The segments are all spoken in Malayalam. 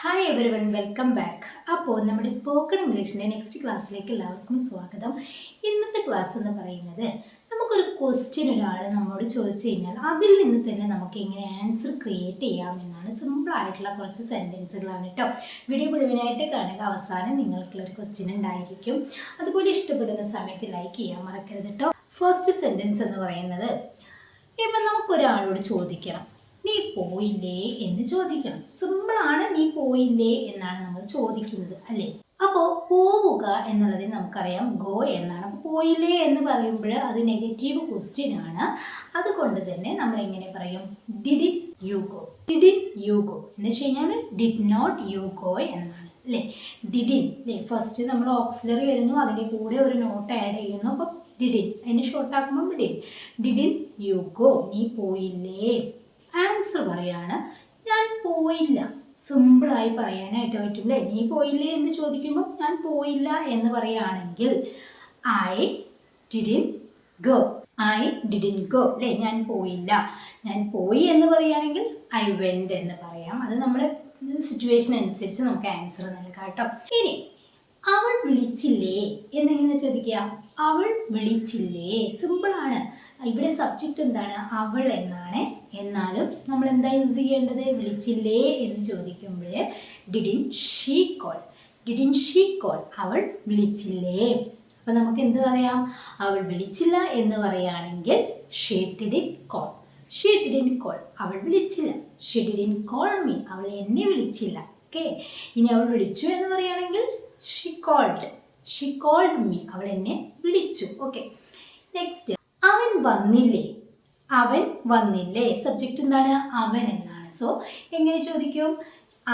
Hi every one, welcome back. അപ്പോൾ നമ്മുടെ സ്പോക്കൺ ഇംഗ്ലീഷിൻ്റെ നെക്സ്റ്റ് ക്ലാസ്സിലേക്ക് എല്ലാവർക്കും സ്വാഗതം. ഇന്നത്തെ ക്ലാസ് എന്ന് പറയുന്നത് നമുക്കൊരു ക്വസ്റ്റ്യൻ ഒരാൾ നമ്മളോട് ചോദിച്ചു കഴിഞ്ഞാൽ അതിൽ നിന്ന് തന്നെ നമുക്ക് എങ്ങനെ ആൻസർ ക്രിയേറ്റ് ചെയ്യാമെന്നാണ്. സിമ്പിളായിട്ടുള്ള കുറച്ച് സെൻറ്റൻസുകളാണ് കേട്ടോ. വീഡിയോ മുഴുവനായിട്ട് കാണുക. അവസാനം നിങ്ങൾക്കുള്ളൊരു ക്വസ്റ്റ്യൻ ഉണ്ടായിരിക്കും. അതുപോലെ ഇഷ്ടപ്പെടുന്ന സമയത്ത് ലൈക്ക് ചെയ്യാൻ മറക്കരുത് കേട്ടോ. ഫസ്റ്റ് സെൻറ്റൻസ് എന്ന് പറയുന്നത്, ഇപ്പം നമുക്കൊരാളോട് ചോദിക്കണം, നീ പോയില്ലേ എന്ന് ചോദിക്കണം. സിമ്പിളാണ്, നീ പോയില്ലേ എന്നാണ് നമ്മൾ ചോദിക്കുന്നത് അല്ലേ. അപ്പോൾ പോവുക എന്നുള്ളതിന് നമുക്കറിയാം ഗോ എന്നാണ്. അപ്പോൾ പോയില്ലേ എന്ന് പറയുമ്പോൾ അത് നെഗറ്റീവ് ക്വസ്റ്റ്യൻ ആണ്. അതുകൊണ്ട് തന്നെ നമ്മൾ എങ്ങനെ പറയും? Didn't you go. Didn't you go എന്ന് വെച്ച് കഴിഞ്ഞാൽ ഡിഡ് നോട്ട് യു ഗോ എന്നാണ് അല്ലേ. ഡിഡിൻ അല്ലേ, ഫസ്റ്റ് നമ്മൾ ഓക്സിലറി വരുന്നു, അതിൻ്റെ കൂടെ ഒരു നോട്ട് ആഡ് ചെയ്യുന്നു. അപ്പം ഡിഡിൻ, അതിന് ഷോർട്ടാക്കുമ്പോൾ ഡിഡിൻ യു ഗോ, നീ പോയില്ലേ. ആൻസർ പറയാണ്, ഞാൻ പോയില്ല. സിമ്പിളായി പറയാനായിട്ട് പറ്റില്ലേ. നീ പോയില്ലേ എന്ന് ചോദിക്കുമ്പോൾ ഞാൻ പോയില്ല എന്ന് പറയുകയാണെങ്കിൽ I didn't go. I didn't go അല്ലേ, ഞാൻ പോയില്ല. ഞാൻ പോയി എന്ന് പറയുകയാണെങ്കിൽ ഐ വെന്റ് എന്ന് പറയാം. അത് നമ്മുടെ സിറ്റുവേഷൻ അനുസരിച്ച് നമുക്ക് ആൻസർ നൽകാം കേട്ടോ. ഇനി അവൾ വിളിച്ചില്ലേ എന്നെങ്ങനെ ചോദിക്കുക? അവൾ വിളിച്ചില്ലേ. സിമ്പിളാണ്. ഇവിടെ സബ്ജക്റ്റ് എന്താണ്? അവൾ എന്നാണ്. എന്നാലും നമ്മൾ എന്താ യൂസ് ചെയ്യേണ്ടത്? വിളിച്ചില്ലേ എന്ന് ചോദിക്കുമ്പോൾ didn't she call. Didn't she call, അവൾ വിളിച്ചില്ലേ. അപ്പം നമുക്ക് എന്ത് പറയാം? അവൾ വിളിച്ചില്ല എന്ന് പറയുകയാണെങ്കിൽ she didn't call. She didn't call, അവൾ വിളിച്ചില്ല. ഷീ ഡിഡിൻ കോൾ മീ, അവൾ എന്നെ വിളിച്ചില്ല. ഓക്കെ. ഇനി അവൾ വിളിച്ചു എന്ന് പറയുകയാണെങ്കിൽ she called. She called me, അവൾ എന്നെ വിളിച്ചു. ഓക്കെ. നെക്സ്റ്റ്, അവൻ വന്നില്ലേ. അവൻ വന്നില്ലേ. സബ്ജക്റ്റ് എന്താണ്? അവൻ എന്നാണ്. സോ എങ്ങനെ ചോദിക്കും?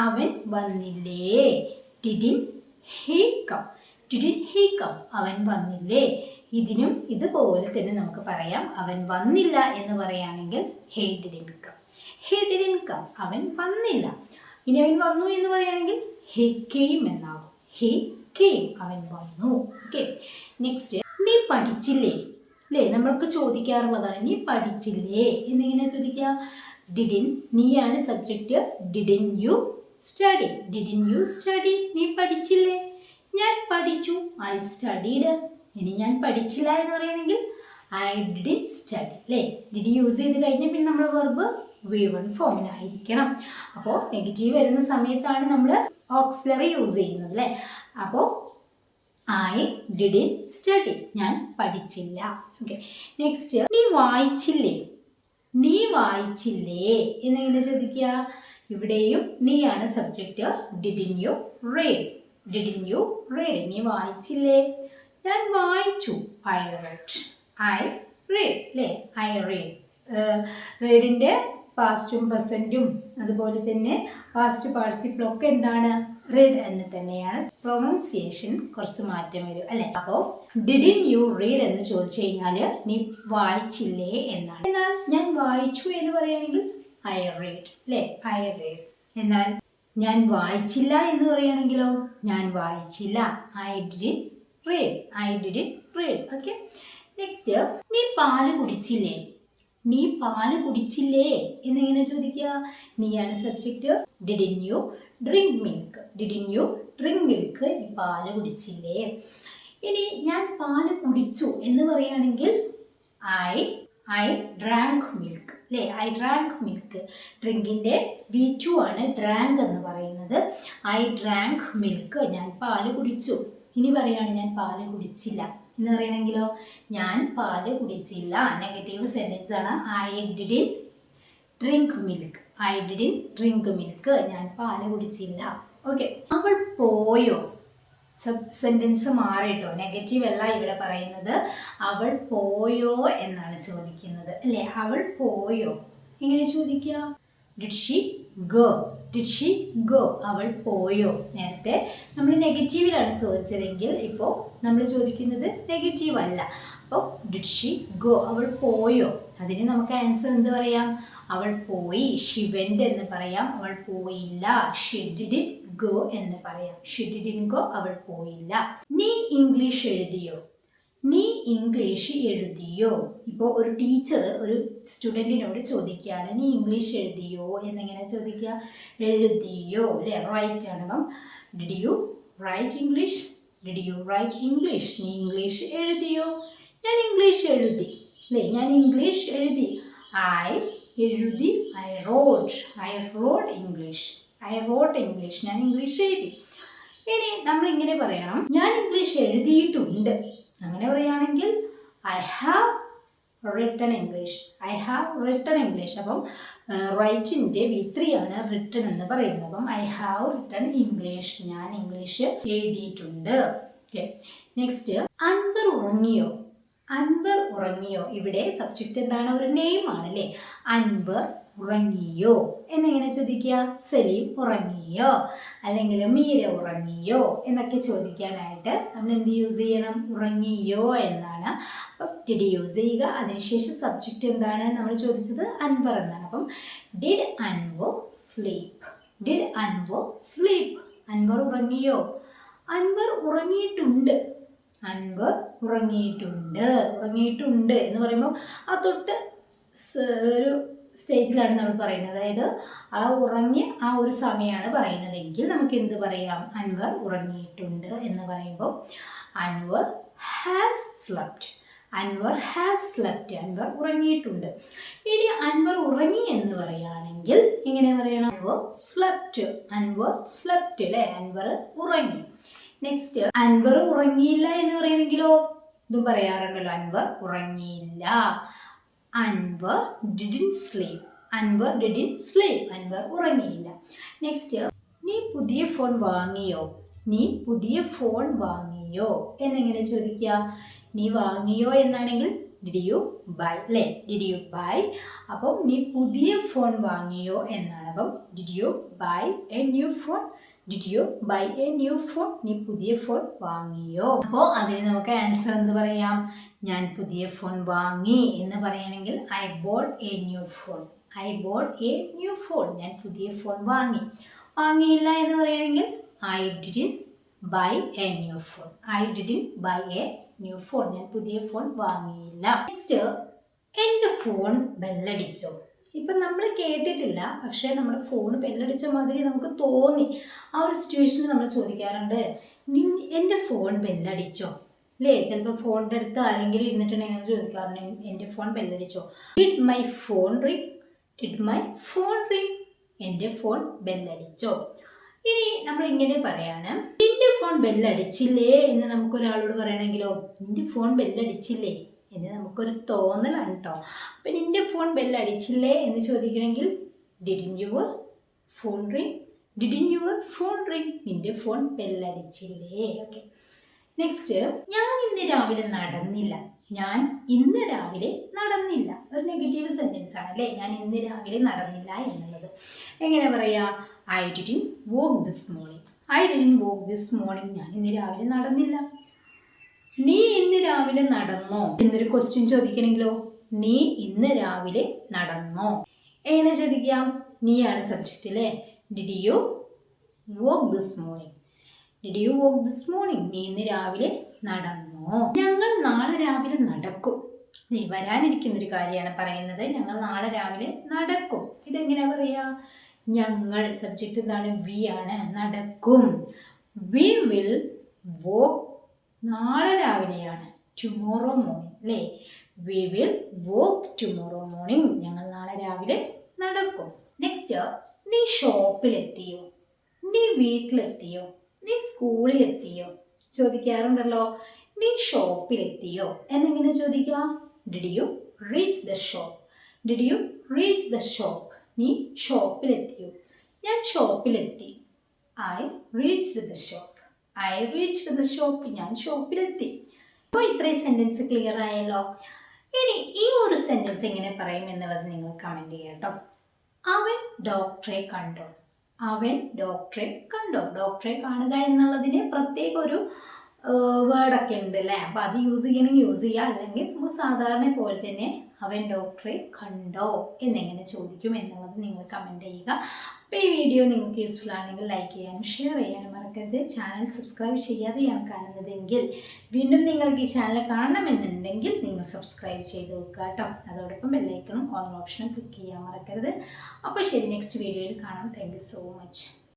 അവൻ വന്നില്ലേ. Didn't he come. Didn't he come, അവൻ വന്നില്ലേ. ഇതിനും ഇതുപോലെ തന്നെ നമുക്ക് പറയാം. അവൻ വന്നില്ല എന്ന് പറയുകയാണെങ്കിൽ he didn't come. He didn't come, അവൻ വന്നില്ല. ഇനി അവൻ വന്നു എന്ന് പറയുകയാണെങ്കിൽ ഹേ കെയിം എന്നാകും. ഹേ കെയിം, അവൻ വന്നു. ഓക്കെ. നെക്സ്റ്റ്, നീ പഠിച്ചില്ലേ അല്ലേ. നമ്മൾക്ക് ചോദിക്കാറുള്ളതാണ്, നീ പഠിച്ചില്ലേ എന്നിങ്ങനെ ചോദിക്കുക. ഡിഡിൻ, നീയാണ് subject. Didn't you study. Didn't you study, നീ പഠിച്ചില്ലേ. ഞാൻ പഠിച്ചു. I studied. ഇനി ഞാൻ പഠിച്ചില്ല എന്ന് പറയുകയാണെങ്കിൽ ഐ ഡിഡിൻ സ്റ്റഡി അല്ലേ. ഡിഡ് യൂസ് ചെയ്ത് കഴിഞ്ഞാൽ പിന്നെ നമ്മൾ വെർബ് V1 ഫോമിലായിരിക്കണം. അപ്പോൾ നെഗറ്റീവ് വരുന്ന സമയത്താണ് നമ്മൾ ഓക്സിലറി യൂസ് ചെയ്യുന്നത് അല്ലേ. അപ്പോൾ ഐ ഡിഡിൻ സ്റ്റഡി, ഞാൻ പഠിച്ചില്ല. ഓക്കെ. നെക്സ്റ്റ്, നീ വായിച്ചില്ലേ. നീ വായിച്ചില്ലേ എന്നെങ്ങനെ ചോദിക്കുക? ഇവിടെയും നീയാണ് subject. Didn't you read. Didn't you read, നീ വായിച്ചില്ലേ. ഞാൻ വായിച്ചു. I read. ഐ റീഡ് അല്ലേ. I read. റീഡിൻ്റെ പാസ്റ്റും പ്രസൻറ്റും അതുപോലെ തന്നെ പാസ്റ്റ് പാർട്ടിസിപ്പിളും ഒക്കെ എന്താണ്? റീഡ് എന്ന് തന്നെയാണ്. പ്രൊണൗൺസിയേഷൻ കുറച്ച് മാറ്റം വരും അല്ലേ. അപ്പോൾ ഡിഡിൻ യു റീഡ് എന്ന് ചോദിച്ചു കഴിഞ്ഞാൽ നീ വായിച്ചില്ലേ എന്നാണ്. എന്നാൽ ഞാൻ വായിച്ചു എന്ന് പറയുകയാണെങ്കിൽ ഐ റീഡ് അല്ലേ. I read. എന്നാൽ ഞാൻ വായിച്ചില്ല എന്ന് പറയുകയാണെങ്കിലോ ഞാൻ വായിച്ചില്ല. I didn't read. I didn't read. Okay. Next, നീ പാല് കുടിച്ചില്ലേ. നീ പാല് കുടിച്ചില്ലേ എന്നിങ്ങനെ ചോദിക്കുക. നീയാണ് subject. Didn't you drink milk. Didn't you drink milk, നീ പാല് കുടിച്ചില്ലേ. ഇനി ഞാൻ പാല് കുടിച്ചു എന്ന് പറയുകയാണെങ്കിൽ ഐ ഡ്രാങ്ക് മിൽക്ക് അല്ലേ. I drank milk. ഡ്രിങ്കിൻ്റെ V2 ആണ് ഡ്രാങ്ക് എന്ന് പറയുന്നത്. ഐ ഡ്രാങ്ക് മിൽക്ക്, ഞാൻ പാല് കുടിച്ചു. ഇനി പറയുകയാണ് ഞാൻ പാല് കുടിച്ചില്ല എന്ന് പറയണമെങ്കിലോ ഞാൻ പാല് കുടിച്ചില്ല. നെഗറ്റീവ് സെൻറ്റൻസ് ആണ്. I didn't drink milk. I didn't drink milk, ഞാൻ പാല് കുടിച്ചില്ല. ഓക്കെ. അവൾ പോയോ. സെൻറ്റൻസ് മാറിട്ടോ. നെഗറ്റീവ് അല്ല ഇവിടെ പറയുന്നത്. അവൾ പോയോ എന്നാണ് ചോദിക്കുന്നത് അല്ലേ. അവൾ പോയോ എങ്ങനെ ചോദിക്കുക? Did she go. Did she go, അവൾ പോയോ. നേരത്തെ നമ്മൾ നെഗറ്റീവിലാണ് ചോദിച്ചതെങ്കിൽ ഇപ്പോൾ നമ്മൾ ചോദിക്കുന്നത് നെഗറ്റീവ് അല്ല. അപ്പോൾ ഡിഡ് ഷീ ഗോ, അവൾ പോയോ. അതിന് നമുക്ക് ആൻസർ എന്ത് പറയാം? അവൾ പോയി. ഷി വെന്റ് എന്ന് പറയാം. അവൾ പോയില്ല. ഷി ഡിഡിൻ ഗോ എന്ന് പറയാം. ഷി ഡിഡിൻ ഗോ, അവൾ പോയില്ല. നീ ഇംഗ്ലീഷ് എഴുതിയോ. നീ ഇംഗ്ലീഷ് എഴുതിയോ? ഇപ്പോൾ ഒരു ടീച്ചർ ഒരു സ്റ്റുഡൻറ്റിനോട് ചോദിക്കുകയാണ്, നീ ഇംഗ്ലീഷ് എഴുതിയോ എന്നെങ്ങനെ ചോദിക്കുക? എഴുതിയോ അല്ലേ, റൈറ്റ് ആണ്. അപ്പം did you write English? Did you write English? നീ ഇംഗ്ലീഷ് എഴുതിയോ? ഞാൻ ഇംഗ്ലീഷ് എഴുതി അല്ലേ, ഞാൻ ഇംഗ്ലീഷ് എഴുതി. ഐ എഴുതി, I road English, I rote English, ഞാൻ ഇംഗ്ലീഷ് എഴുതി. ഇനി നമ്മളിങ്ങനെ പറയണം, ഞാൻ ഇംഗ്ലീഷ് എഴുതിയിട്ടുണ്ട്. അങ്ങനെ പറയുകയാണെങ്കിൽ I have written English, I have written English. അപ്പം റൈറ്റിൻ്റെ V3 ആണ് റിട്ടൺ എന്ന് പറയുന്നത്. അപ്പം ഐ ഹാവ് റിട്ടൺ ഇംഗ്ലീഷ്, ഞാൻ ഇംഗ്ലീഷ് എഴുതിയിട്ടുണ്ട്. ഓക്കെ, നെക്സ്റ്റ് അൻവർ ഉറങ്ങിയോ? അൻവർ ഉറങ്ങിയോ, ഇവിടെ സബ്ജക്റ്റ് എന്താണ്? ഒരു നെയിം ആണ് അല്ലേ. അൻവർ ഉറങ്ങിയോ എന്നെങ്ങനെ ചോദിക്കുക? സലീം ഉറങ്ങിയോ, അല്ലെങ്കിൽ മീര ഉറങ്ങിയോ എന്നൊക്കെ ചോദിക്കാനായിട്ട് നമ്മൾ എന്ത് യൂസ് ചെയ്യണം? ഉറങ്ങിയോ എന്നാണ്. അപ്പം ഡിഡ് യൂസ് ചെയ്യുക. അതിനുശേഷം സബ്ജക്റ്റ് എന്താണ് നമ്മൾ ചോദിച്ചത്? അൻവർ എന്നാണ്. അപ്പം did Anwar sleep, did Anwar sleep, Anwar ഉറങ്ങിയോ? അൻവർ ഉറങ്ങിയിട്ടുണ്ട്, അൻവർ ഉറങ്ങിയിട്ടുണ്ട്, ഉറങ്ങിയിട്ടുണ്ട് എന്ന് പറയുമ്പോൾ ആ തൊട്ട് ഒരു സ്റ്റേജിലാണ് നമ്മൾ പറയുന്നത്. അതായത് ആ ഉറങ്ങിയ ആ ഒരു സമയമാണ് പറയുന്നതെങ്കിൽ നമുക്ക് എന്ത് പറയാം? അൻവർ ഉറങ്ങിയിട്ടുണ്ട് എന്ന് പറയുമ്പോൾ Anwar has slept, Anwar has slept, Anwar ഉറങ്ങിയിട്ടുണ്ട്. ഇനി അൻവർ ഉറങ്ങി എന്ന് പറയുകയാണെങ്കിൽ എങ്ങനെ പറയണം? അൻവർ സ്ലെപ്റ്റ്, അൻവർ സ്ലെപ്റ്റ് അല്ലേ, അൻവർ ഉറങ്ങി. നെക്സ്റ്റ് അൻവർ ഉറങ്ങിയില്ല എന്ന് പറയുമെങ്കിലോ? ഇതും പറയാറുണ്ടല്ലോ, അൻവർ ഉറങ്ങിയില്ല. Anwar didn't sleep, Anwar didn't sleep, Anwar ഉറങ്ങിയില്ല. നെക്സ്റ്റ് നീ പുതിയ ഫോൺ വാങ്ങിയോ? നീ പുതിയ ഫോൺ വാങ്ങിയോ എന്നെങ്ങനെ ചോദിക്കുക? നീ വാങ്ങിയോ എന്നാണെങ്കിൽ ഡിഡ് യു ബൈ അല്ലേ, ഡിഡ് യു ബൈ. അപ്പം നീ പുതിയ ഫോൺ വാങ്ങിയോ എന്നാണ്. അപ്പം did you buy a new phone, did you buy a new phone, നീ പുതിയ ഫോൺ വാങ്ങിയോ? അപ്പോൾ അതിന് നമുക്ക് ആൻസർ എന്ത് പറയാം? ഞാൻ പുതിയ ഫോൺ വാങ്ങി എന്ന് പറയുകയാണെങ്കിൽ I bought a new phone, I bought a new phone, ഞാൻ പുതിയ ഫോൺ വാങ്ങി. വാങ്ങിയില്ല എന്ന് പറയുകയാണെങ്കിൽ I didn't buy a new phone, I didn't buy a new phone, ഞാൻ പുതിയ ഫോൺ വാങ്ങിയില്ല. നെക്സ്റ്റ് എൻ്റെ ഫോൺ ബെല്ലടിച്ചോ? ഇപ്പം നമ്മൾ കേട്ടിട്ടില്ല, പക്ഷേ നമ്മുടെ ഫോൺ ബെല്ലടിച്ച മാതിരി നമുക്ക് തോന്നി. ആ ഒരു സിറ്റുവേഷനിൽ നമ്മൾ ചോദിക്കാറുണ്ട്, എൻ്റെ ഫോൺ ബെല്ലടിച്ചോ അല്ലേ. ചിലപ്പോൾ ഫോണിൻ്റെ അടുത്ത് ആരെങ്കിലും ഇരുന്നിട്ടുണ്ടെങ്കിൽ ചോദിക്കാറുണ്ട്, എൻ്റെ ഫോൺ ബെല്ലടിച്ചോ? Did my phone ring, did my phone ring, എൻ്റെ ഫോൺ ബെല്ലടിച്ചോ? ഇനി നമ്മൾ ഇങ്ങനെ പറയാണ്, നിന്റെ ഫോൺ ബെല്ലടിച്ചില്ലേ എന്ന് നമുക്കൊരാളോട് പറയണമെങ്കിലോ? നിന്റെ ഫോൺ ബെല്ലടിച്ചില്ലേ എന്ന് നമുക്കൊരു തോന്നലാണ് കേട്ടോ. അപ്പം നിന്റെ ഫോൺ ബെല്ലടിച്ചില്ലേ എന്ന് ചോദിക്കണമെങ്കിൽ didn't your phone ring, didn't your phone ring, നിന്റെ ഫോൺ ബെല്ലടിച്ചില്ലേ. ഓക്കെ, നെക്സ്റ്റ് ഞാൻ ഇന്ന് രാവിലെ നടന്നില്ല, ഞാൻ ഇന്ന് രാവിലെ നടന്നില്ല. ഒരു നെഗറ്റീവ് സെൻറ്റൻസ് ആണ് അല്ലേ, ഞാൻ ഇന്ന് രാവിലെ നടന്നില്ല എന്നുള്ളത്. എങ്ങനെ പറയാ? I didn't walk this morning, I didn't walk this morning, ഞാൻ ഇന്ന് രാവിലെ നടന്നില്ല. നീ ഇന്ന് രാവിലെ നടന്നോ എന്നൊരു ക്വസ്റ്റ്യൻ ചോദിക്കണമെങ്കിലോ? നീ ഇന്ന് രാവിലെ നടന്നോ എങ്ങനെ ചോദിക്കാം? നീയാണ് സബ്ജക്റ്റ് അല്ലേ. Did you walk this morning, did you walk this morning, നീ ഇന്ന് രാവിലെ നടന്നോ? ഞങ്ങൾ നാളെ രാവിലെ നടക്കും. നീ വരാനിരിക്കുന്നൊരു കാര്യമാണ് പറയുന്നത്. ഞങ്ങൾ നാളെ രാവിലെ നടക്കും. ഇതെങ്ങനെയാ പറയാ? ഞങ്ങൾ സബ്ജക്റ്റ് എന്താണ്? വി ആണ്, നടക്കും. വി വിൽ വോക്ക്, നാളെ രാവിലെയാണ്, ടുമോറോ മോർണിംഗ് അല്ലേ. We will walk tomorrow morning, ഞങ്ങൾ നാളെ രാവിലെ നടക്കും. നെക്സ്റ്റ് നീ ഷോപ്പിലെത്തിയോ? നീ വീട്ടിലെത്തിയോ? നീ സ്കൂളിലെത്തിയോ? ചോദിക്കാറുണ്ടല്ലോ. നീ ഷോപ്പിലെത്തിയോ എന്നെങ്ങനെ ചോദിക്കുക? Did you reach the shop, did you reach the shop, നീ ഷോപ്പിലെത്തിയോ? ഞാൻ ഷോപ്പിലെത്തി. I reached the shop, I reached the shop, ഞാൻ ഷോപ്പിലെത്തി. അപ്പോൾ ഇത്രയും സെൻറ്റൻസ് ക്ലിയർ ആയല്ലോ. ഇനി ഈ ഒരു സെൻറ്റൻസ് എങ്ങനെ പറയും എന്നുള്ളത് നിങ്ങൾ കമൻറ്റ് ചെയ്യാം കേട്ടോ. അവൻ ഡോക്ടറെ കണ്ടോ? അവൻ ഡോക്ടറെ കണ്ടോ? ഡോക്ടറെ കാണുക എന്നുള്ളതിന് പ്രത്യേക ഒരു വേർഡൊക്കെ ഉണ്ട് അല്ലേ. അപ്പോൾ അത് യൂസ് ചെയ്യണമെങ്കിൽ യൂസ് ചെയ്യുക, അല്ലെങ്കിൽ നമുക്ക് സാധാരണ പോലെ തന്നെ അവൻ ഡോക്ടറെ കണ്ടോ എന്നെങ്ങനെ ചോദിക്കും എന്നുള്ളത് നിങ്ങൾ കമൻറ്റ് ചെയ്യുക. അപ്പോൾ ഈ വീഡിയോ നിങ്ങൾക്ക് യൂസ്ഫുൾ ആണെങ്കിൽ ലൈക്ക് ചെയ്യാനും ഷെയർ ചെയ്യാനും മറക്കരുത്. ചാനൽ സബ്സ്ക്രൈബ് ചെയ്യാതെയാണ് കാണുന്നതെങ്കിൽ വീണ്ടും നിങ്ങൾക്ക് ഈ ചാനൽ കാണണമെന്നുണ്ടെങ്കിൽ നിങ്ങൾ സബ്സ്ക്രൈബ് ചെയ്ത് വെക്കുക കേട്ടോ. അതോടൊപ്പം ബെല്ലൈക്കണും ഓൾ ഓപ്ഷനും ക്ലിക്ക് ചെയ്യാൻ മറക്കരുത്. അപ്പോൾ ശരി, നെക്സ്റ്റ് വീഡിയോയിൽ കാണാം. Thank you so much.